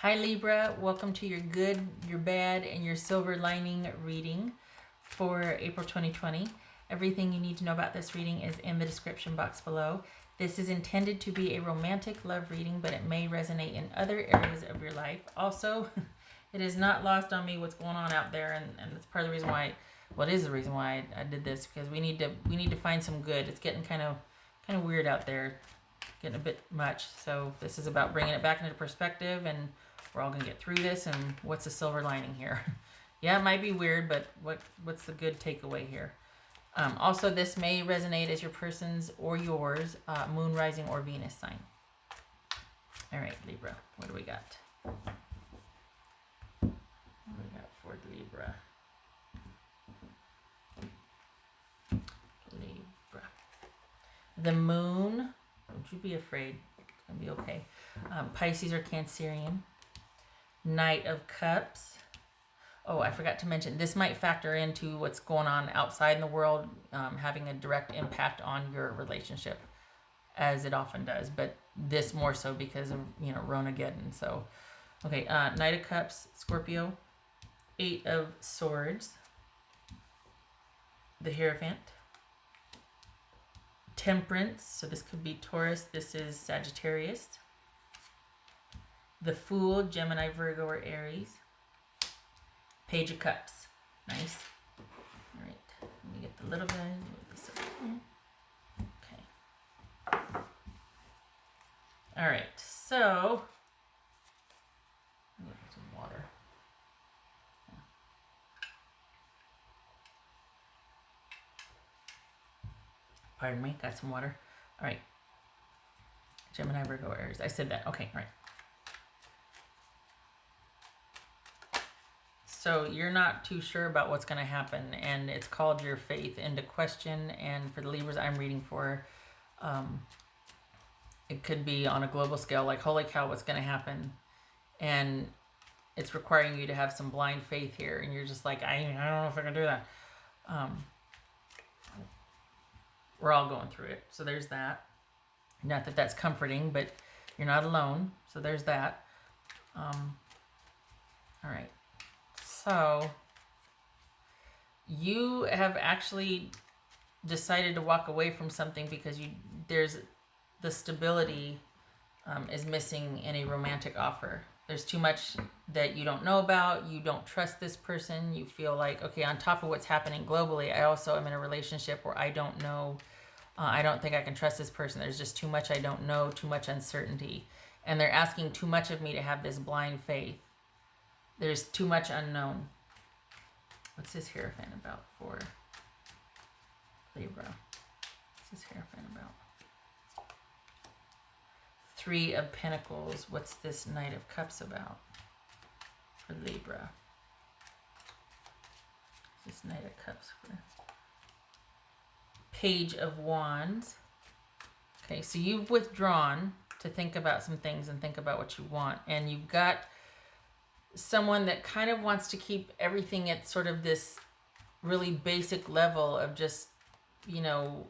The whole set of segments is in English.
Hi Libra, welcome to your good, your bad, and your silver lining reading for April 2020. Everything you need to know about this reading is in the description box below. This is intended to be a romantic love reading, but it may resonate in other areas of your life. Also, it is not lost on me what's going on out there, and that's part of the reason why, well, it is the reason why I did this, because we need to find some good. It's getting kind of weird out there, getting a bit much. So this is about bringing it back into perspective, and we're all gonna get through this. And what's the silver lining here? Yeah, it might be weird, but what's the good takeaway here? Also, this may resonate as your person's or yours moon, rising, or Venus sign. All right, Libra, what do we got? What do we got for Libra? Libra. The moon. Don't you be afraid. It's gonna be okay. Pisces or Cancerian. Knight of Cups. Oh, I forgot to mention, this might factor into what's going on outside in the world, having a direct impact on your relationship, as it often does. But this more so because of, Ronageddon. So, okay, Knight of Cups, Scorpio. Eight of Swords. The Hierophant. Temperance, so this could be Taurus, this is Sagittarius. The Fool, Gemini, Virgo, or Aries. Page of Cups. Nice. All right. Let me get the little guy. Okay. All right. So, some water. Pardon me. Got some water. All right. Gemini, Virgo, Aries. I said that. Okay. All right. So you're not too sure about what's going to happen, and it's called your faith into question. And for the Libras I'm reading for, it could be on a global scale, like, holy cow, what's going to happen? And it's requiring you to have some blind faith here, and you're just like, I don't know if I can do that. We're all going through it, so there's that. Not that that's comforting, but you're not alone, so there's that. All right. So, you have actually decided to walk away from something because there's the stability is missing in a romantic offer. There's too much that you don't know about. You don't trust this person. You feel like, okay, on top of what's happening globally, I also am in a relationship where I don't know. I don't think I can trust this person. There's just too much I don't know, too much uncertainty. And they're asking too much of me to have this blind faith. There's too much unknown. What's this Hierophant about for Libra? What's this Hierophant about? Three of Pentacles. What's this Knight of Cups about for Libra? What's this Knight of Cups for? Page of Wands. Okay, so you've withdrawn to think about some things and think about what you want. And you've got someone that kind of wants to keep everything at sort of this really basic level of just, a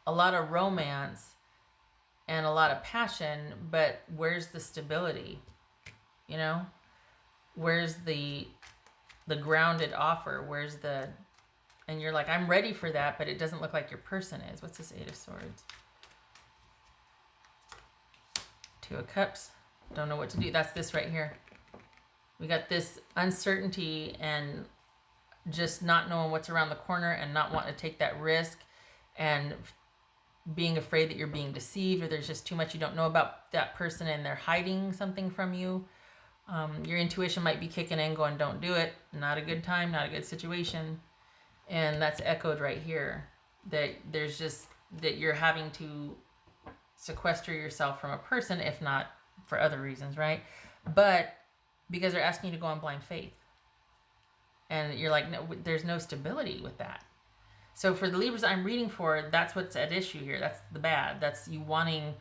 lot of romance and a lot of passion, but where's the stability? Where's the grounded offer? Where's the, and you're like, I'm ready for that, but it doesn't look like your person is. What's this Eight of Swords? Two of Cups. Don't know what to do. That's this right here. We got this uncertainty and just not knowing what's around the corner and not wanting to take that risk and being afraid that you're being deceived, or there's just too much you don't know about that person and they're hiding something from you. Your intuition might be kicking in going, don't do it. Not a good time, not a good situation. And that's echoed right here. That there's just, that you're having to sequester yourself from a person, if not for other reasons, right? But because they're asking you to go on blind faith. And you're like, no, there's no stability with that. So for the Libras I'm reading for, that's what's at issue here. That's the bad. That's you wanting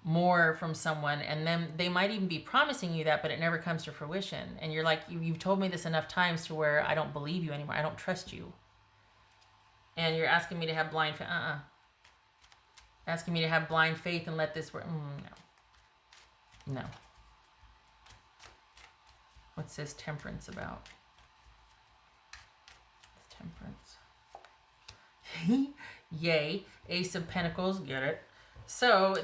more from someone. And then they might even be promising you that, but it never comes to fruition. And you're like, you've told me this enough times to where I don't believe you anymore. I don't trust you. And you're asking me to have blind faith. Asking me to have blind faith and let this work. No. What's this Temperance about? Temperance. Yay. Ace of Pentacles. Get it? So,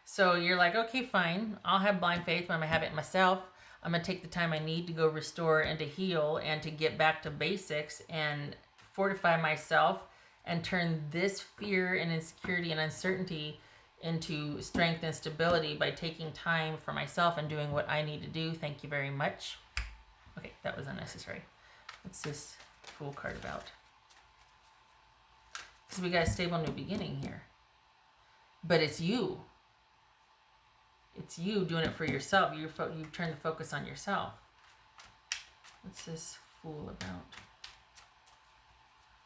so you're like, okay, fine. I'll have blind faith when I have it myself. I'm going to take the time I need to go restore and to heal and to get back to basics and fortify myself and turn this fear and insecurity and uncertainty into strength and stability by taking time for myself and doing what I need to do. Thank you very much. Okay, that was unnecessary. What's this Fool card about? Because we got a stable new beginning here. But it's you. It's you doing it for yourself. You've turned the focus on yourself. What's this Fool about?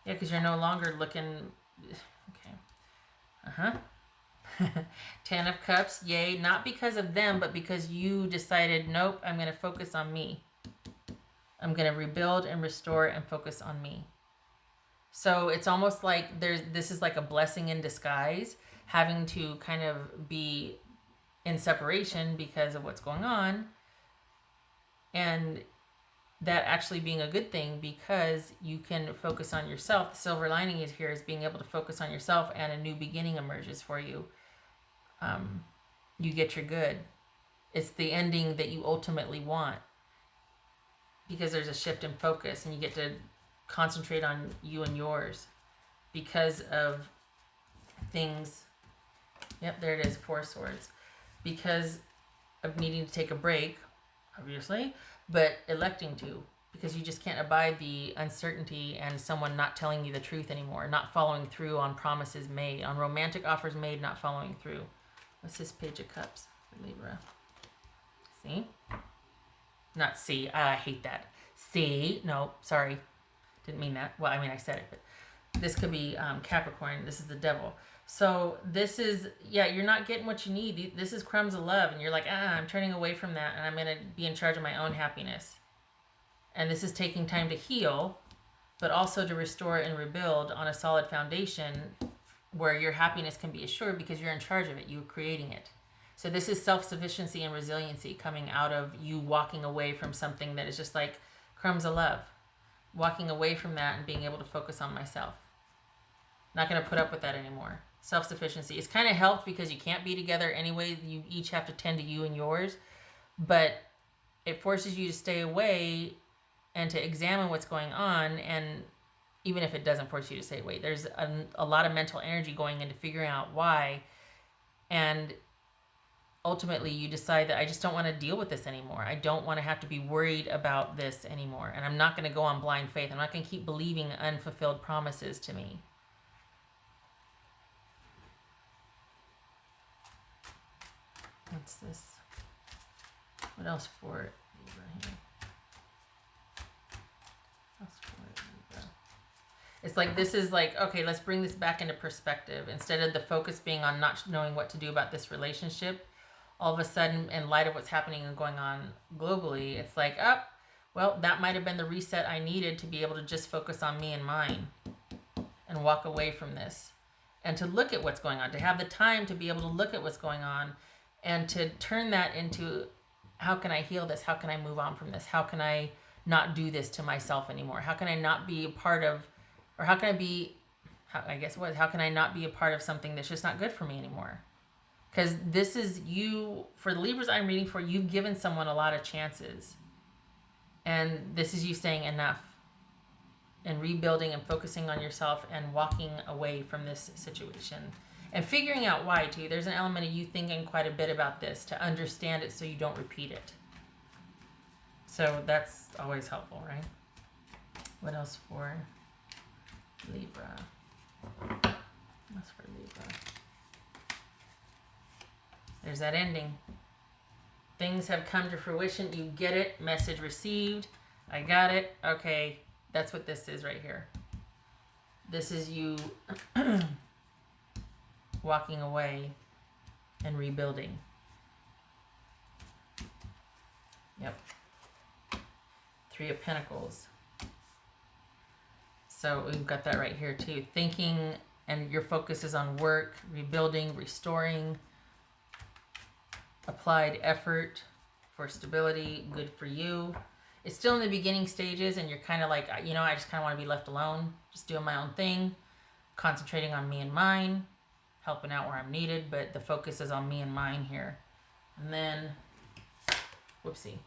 Yeah, because you're no longer looking... Okay. Ten of Cups. Yay. Not because of them, but because you decided, nope, I'm going to focus on me. I'm going to rebuild and restore and focus on me. So it's almost like this is like a blessing in disguise, having to kind of be in separation because of what's going on. And that actually being a good thing because you can focus on yourself. The silver lining is here is being able to focus on yourself and a new beginning emerges for you. You get your good. It's the ending that you ultimately want. Because there's a shift in focus and you get to concentrate on you and yours because of things. Yep, there it is, 4 of Swords. Because of needing to take a break, obviously, but electing to. Because you just can't abide the uncertainty and someone not telling you the truth anymore, not following through on promises made, on romantic offers made, not following through. What's this Page of Cups for Libra? See? Not C. I hate that. C. No, sorry. Didn't mean that. Well, I mean, I said it, but this could be Capricorn. This is the Devil. So this is, yeah, you're not getting what you need. This is crumbs of love. And you're like, I'm turning away from that. And I'm going to be in charge of my own happiness. And this is taking time to heal, but also to restore and rebuild on a solid foundation where your happiness can be assured because you're in charge of it. You're creating it. So this is self-sufficiency and resiliency coming out of you walking away from something that is just like crumbs of love. Walking away from that and being able to focus on myself. Not going to put up with that anymore. Self-sufficiency. It's kind of helped because you can't be together anyway. You each have to tend to you and yours. But it forces you to stay away and to examine what's going on. And even if it doesn't force you to stay away, there's a lot of mental energy going into figuring out why. And ultimately you decide that I just don't want to deal with this anymore. I don't want to have to be worried about this anymore. And I'm not going to go on blind faith. I'm not going to keep believing unfulfilled promises to me. What's this? What else for it? It's like, this is like, okay, let's bring this back into perspective. Instead of the focus being on not knowing what to do about this relationship, all of a sudden, in light of what's happening and going on globally, it's like, well, that might have been the reset I needed to be able to just focus on me and mine and walk away from this. And to look at what's going on, to have the time to be able to look at what's going on and to turn that into, how can I heal this? How can I move on from this? How can I not do this to myself anymore? How can I not be a part of, or how can I be, how can I not be a part of something that's just not good for me anymore? Because this is you, for the Libras I'm reading for, you've given someone a lot of chances. And this is you saying enough. And rebuilding and focusing on yourself and walking away from this situation. And figuring out why, too. There's an element of you thinking quite a bit about this to understand it so you don't repeat it. So that's always helpful, right? What else for Libra? What's for Libra? There's that ending. Things have come to fruition. You get it. Message received. I got it. Okay. That's what this is right here. This is you walking away and rebuilding. Yep. 3 of Pentacles. So we've got that right here too. Thinking, and your focus is on work, rebuilding, restoring, applied effort, for stability. Good for you. It's still in the beginning stages, and you're kind of like, you know, I just kind of want to be left alone, just doing my own thing, concentrating on me and mine, helping out where I'm needed, but the focus is on me and mine here. And then, whoopsie,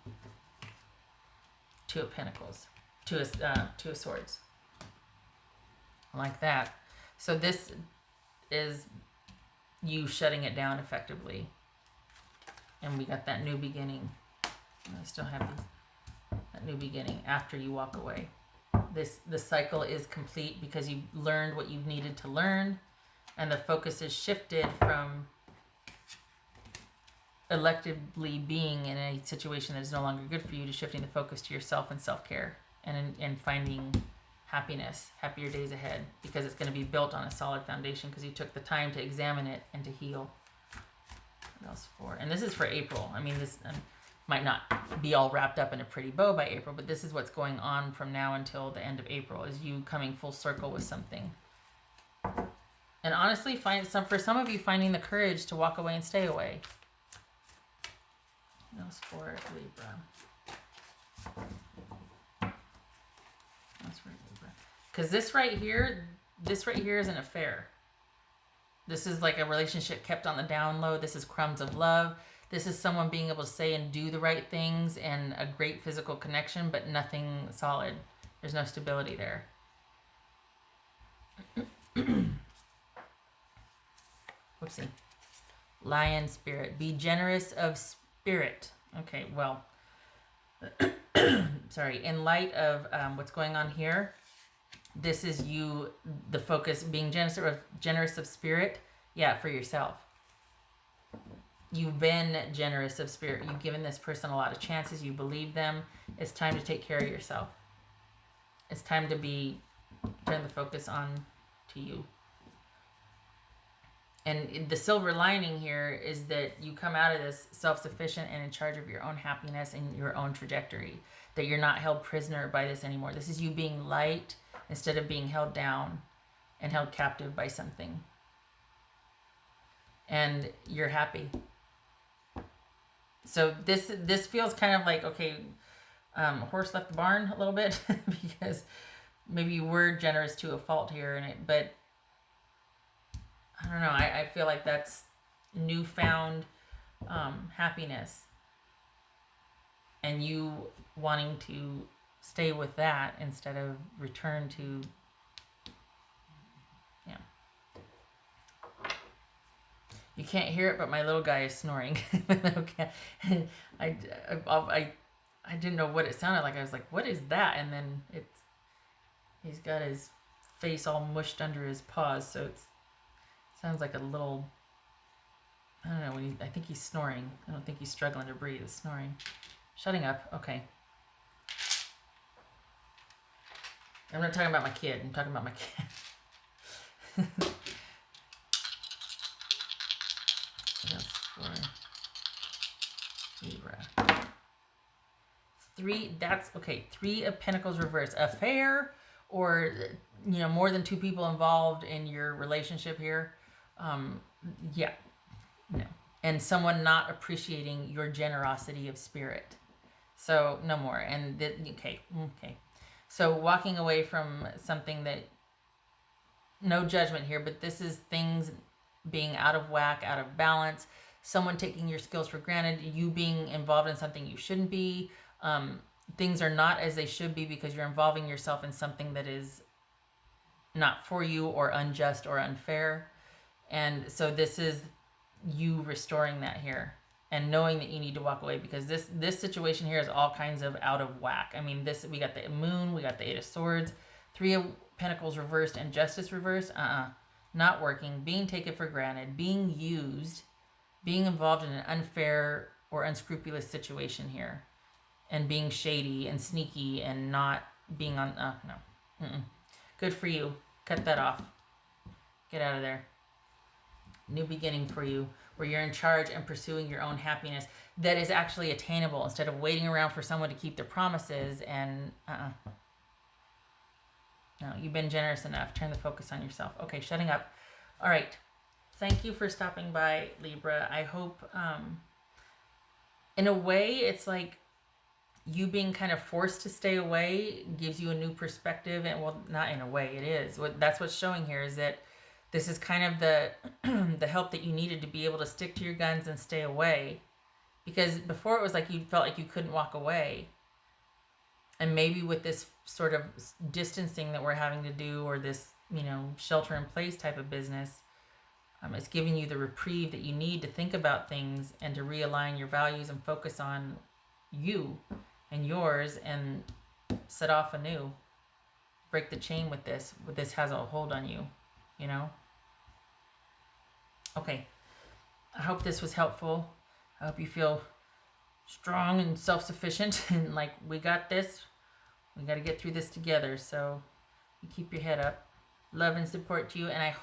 Two of Pentacles, Two of Swords, like that. So this is you shutting it down effectively. And we got that new beginning. I still have that new beginning after you walk away. The cycle is complete because you've learned what you've needed to learn, and the focus is shifted from electively being in a situation that is no longer good for you to shifting the focus to yourself and self-care and finding happiness, happier days ahead, because it's going to be built on a solid foundation because you took the time to examine it and to heal. What else for? And this is for April. I mean, this might not be all wrapped up in a pretty bow by April, but this is what's going on from now until the end of April, is you coming full circle with something. And honestly, for some of you, finding the courage to walk away and stay away. What else for Libra? Because this right here is an affair. This is like a relationship kept on the down low. This is crumbs of love. This is someone being able to say and do the right things and a great physical connection, but nothing solid. There's no stability there. Whoopsie. Lion spirit. Be generous of spirit. Okay, well, sorry. In light of what's going on here, this is you, the focus, being generous of spirit. Yeah, for yourself. You've been generous of spirit. You've given this person a lot of chances. You believe them. It's time to take care of yourself. It's time to turn the focus on to you. And the silver lining here is that you come out of this self-sufficient and in charge of your own happiness and your own trajectory. That you're not held prisoner by this anymore. This is you being light instead of being held down and held captive by something. And you're happy. So this feels kind of like, okay, horse left the barn a little bit because maybe you were generous to a fault here, but I don't know. I feel like that's newfound happiness, and you wanting to stay with that instead of return to, yeah. You can't hear it, but my little guy is snoring. Okay, I didn't know what it sounded like. I was like, "What is that?" And then he's got his face all mushed under his paws, so it sounds like a little. I don't know. I think he's snoring. I don't think he's struggling to breathe. He's snoring. Shutting up. Okay. I'm not talking about my kid. I'm talking about my kid. Libra. Three of Pentacles reverse. Affair, or more than two people involved in your relationship here. Yeah. No. And someone not appreciating your generosity of spirit. So no more. And okay. So walking away from something that, no judgment here, but this is things being out of whack, out of balance, someone taking your skills for granted, you being involved in something you shouldn't be. Things are not as they should be because you're involving yourself in something that is not for you, or unjust or unfair. And so this is you restoring that here and knowing that you need to walk away, because this situation here is all kinds of out of whack. I mean, we got the Moon, we got the Eight of Swords, Three of Pentacles reversed, and Justice reversed. Not working, being taken for granted, being used, being involved in an unfair or unscrupulous situation here, and being shady and sneaky and not being on. No. Good for you. Cut that off. Get out of there. New beginning for you, where you're in charge and pursuing your own happiness that is actually attainable, instead of waiting around for someone to keep their promises. And no, you've been generous enough. Turn the focus on yourself. Okay, shutting up. All right. Thank you for stopping by, Libra. I hope in a way, it's like you being kind of forced to stay away gives you a new perspective. And well, not in a way, it is. That's what's showing here is that this is kind of the the help that you needed to be able to stick to your guns and stay away. Because before it was like you felt like you couldn't walk away. And maybe with this sort of distancing that we're having to do, or this, shelter in place type of business, it's giving you the reprieve that you need to think about things and to realign your values and focus on you and yours and set off anew. Break the chain with this. This has a hold on you, Okay. I hope this was helpful. I hope you feel strong and self-sufficient and like, we got this. We got to get through this together. So you keep your head up. Love and support to you. And I